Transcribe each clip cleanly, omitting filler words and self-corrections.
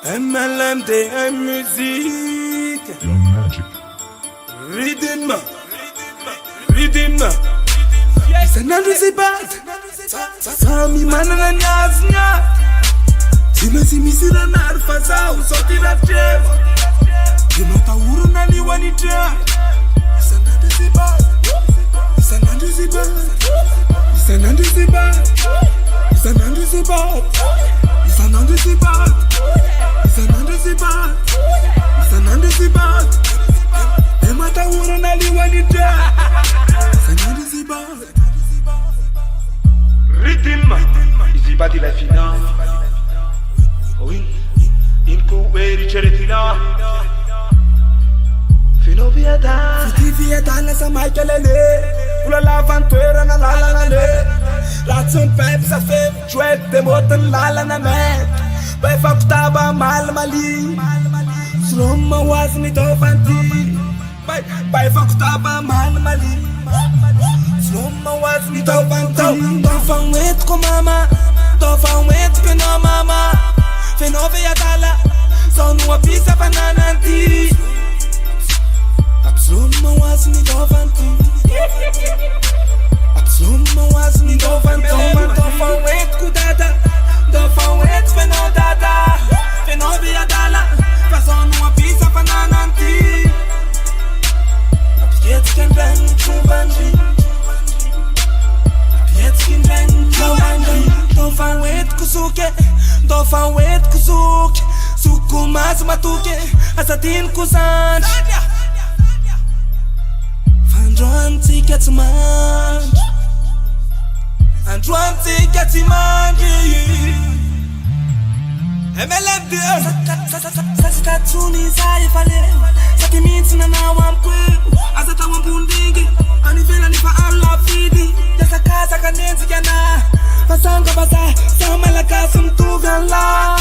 MLMD musique. Young Magic. Rhythm. Isan'andro izy samy manana ny azony tsy maintsy misy ranary fa zaho zao ty ratreva de matahorana ny hoanitra Isan'andro izy Isan'andro izy Isan'andro izy Isan'andro izy Isan'andro izy Isan'andro izy Isan'andro izy de matahorana ny hoanitra Isan'andro izy Rhythm, izy bati la finale. Oui, in cui riceretina. Fino via da. Fiti via da na sa mai kelele. Ula lavantoera na lala na le. Ratson pep sa fem, chouette de moten lala na me. Bai faktaba mal mali. Sloma wazni do fanti. Bai faktaba mal mali. Sloma wazni do fanti. Tofan wet ko mama, tofan wet ko no mama. Fenove ya dala, son uma pizza banananti. Sloma wazni do fanti. Sloma wazni do fanti. Tofan wet ko dada, tofan wet feno dada. Fenove ya dala, son uma pizza banananti. Jetzt can bang chubandi. Tofan wet kusuke, tofan wet kusuke. Suku mas matuke, asatin kusand. Fandron tickets man, andron tickets man. MLMD Sasita tuni zai fale Saki minti na nawampu Azata wampundingi Anivela nipa alla fidi Yasa kaza kanenzi yana Fasanga basa Sama la kasi mtugala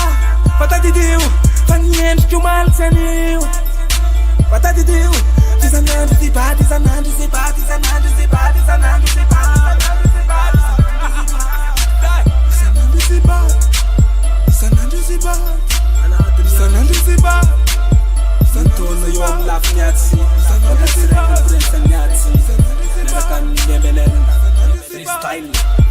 Patati diu Fanyenji kumal seniu Patati diu Isan'andro ziba Isan'andro ziba Isan'andro ziba Isan'andro ziba Isan'andro ziba Isan'andro ziba Isan'andro ziba Santono yom laf nyatsi Isan'andro ziba Freestyle